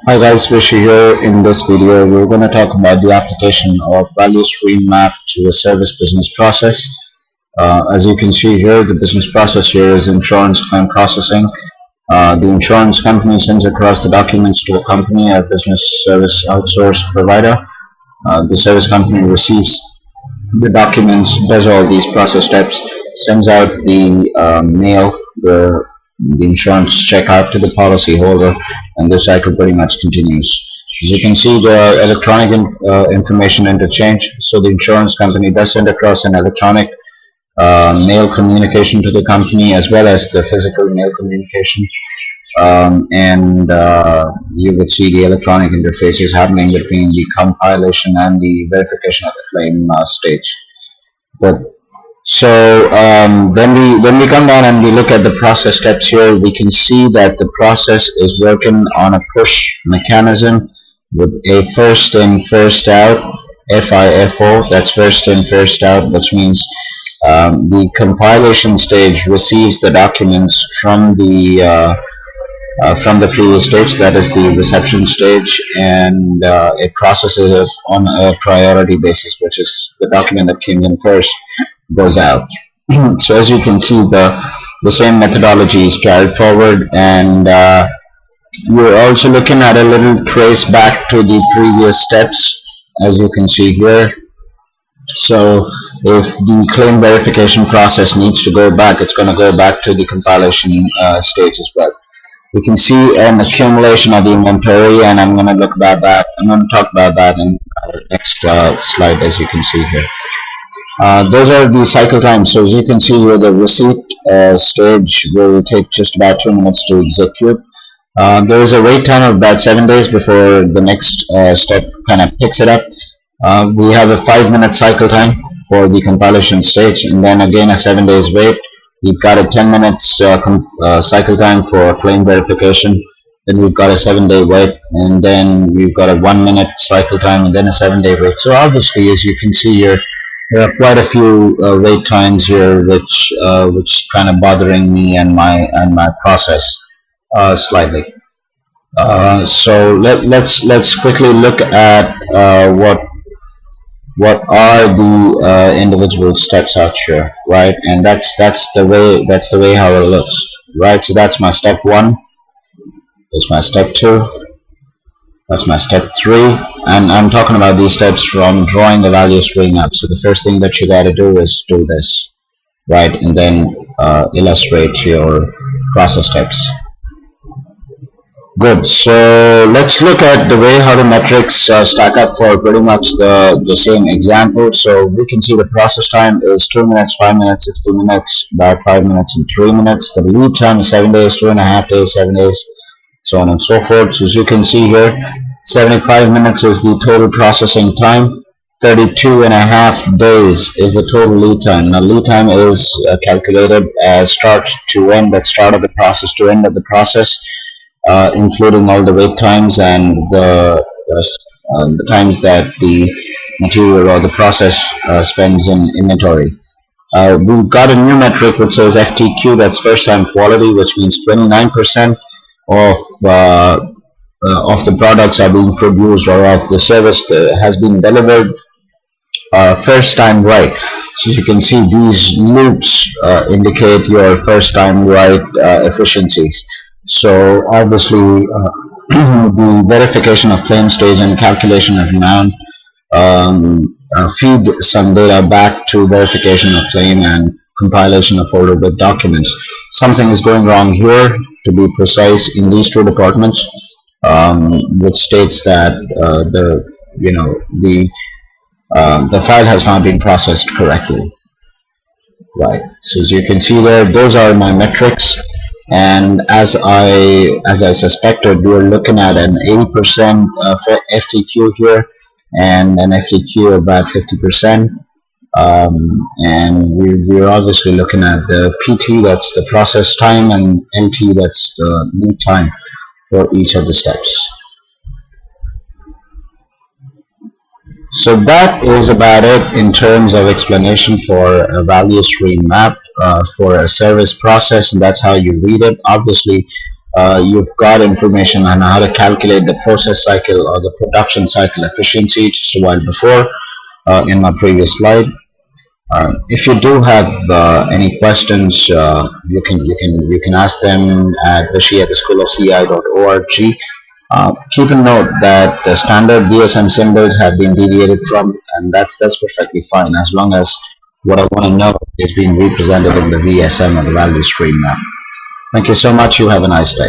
Hi guys, Rishi here. In this video, we're going to talk about the application of value stream map to a service business process. As you can see here, the business process here is insurance claim processing. The insurance company sends across the documents to a company, a business service outsource provider. The service company receives the documents, does all these process steps, sends out the mail, the insurance check out to the policyholder, and this cycle pretty much continues. As you can see, there are electronic information interchange, so the insurance company does send across an electronic mail communication to the company as well as the physical mail communication, and you would see the electronic interfaces happening between the compilation and the verification of the claim stage. But when we come down and we look at the process steps here, we can see that the process is working on a push mechanism with a first in first out, FIFO. That's first in first out, which means the compilation stage receives the documents from the previous stage, that is the reception stage, and it processes it on a priority basis, which is the document that came in first goes out. So as you can see, the same methodology is carried forward, and we're also looking at a little trace back to the previous steps, as you can see here. So if the claim verification process needs to go back, it's going to go back to the compilation stage as well. We can see an accumulation of the inventory, and I'm going to look about that. I'm going to talk about that in our next slide, as you can see here. Those are the cycle times. So as you can see here, the receipt stage will take just about 2 minutes to execute. There is a wait time of about 7 days before the next step kind of picks it up. We have a 5-minute cycle time for the compilation stage, and then again a 7 days wait. We've got a 10 minutes cycle time for claim verification. Then we've got a 7-day wait, and then we've got a 1 minute cycle time, and then a 7-day wait. So obviously, as you can see here, there are quite a few wait times here, which kind of bothering me and my process slightly. So let's quickly look at what are the individual steps out here, right? And that's the way how it looks, right? So that's my step 1. That's my step 2. That's my step 3, and I'm talking about these steps from drawing the value stream up. So the first thing that you got to do is do this, right, and then illustrate your process steps. Good. So let's look at the way how the metrics stack up for pretty much the same example. So we can see the process time is 2 minutes, 5 minutes, 60 minutes, about 5 minutes, and 3 minutes. The lead time is 7 days, 2.5 days, 7 days, so on and so forth. So as you can see here, 75 minutes is the total processing time. 32.5 days is the total lead time. Now lead time is calculated as start to end, that start of the process to end of the process, including all the wait times and the times that the material or the process spends in inventory. We've got a new metric which says FTQ, that's first time quality, which means 29% of the products are being produced, or of the service has been delivered first time right. So you can see these loops indicate your first time right efficiencies. So obviously the verification of claim stage and calculation of amount feed some data back to verification of claim and compilation of folder with documents. Something is going wrong here, to be precise, in these two departments, which states that the file has not been processed correctly. Right. So as you can see there, those are my metrics, and as I suspected, we're looking at an 80% FTQ here, and an FTQ of about 50%. And we're obviously looking at the PT, that's the process time, and LT, that's the lead time for each of the steps. So that is about it in terms of explanation for a value stream map for a service process, and that's how you read it. Obviously, you've got information on how to calculate the process cycle or the production cycle efficiency just a while before in my previous slide. If you do have any questions, you can ask them at vishy@theschoolofci.org. Keep in note that the standard VSM symbols have been deviated from, and that's perfectly fine as long as what I want to know is being represented in the VSM or the value stream map. Thank you so much. You have a nice day.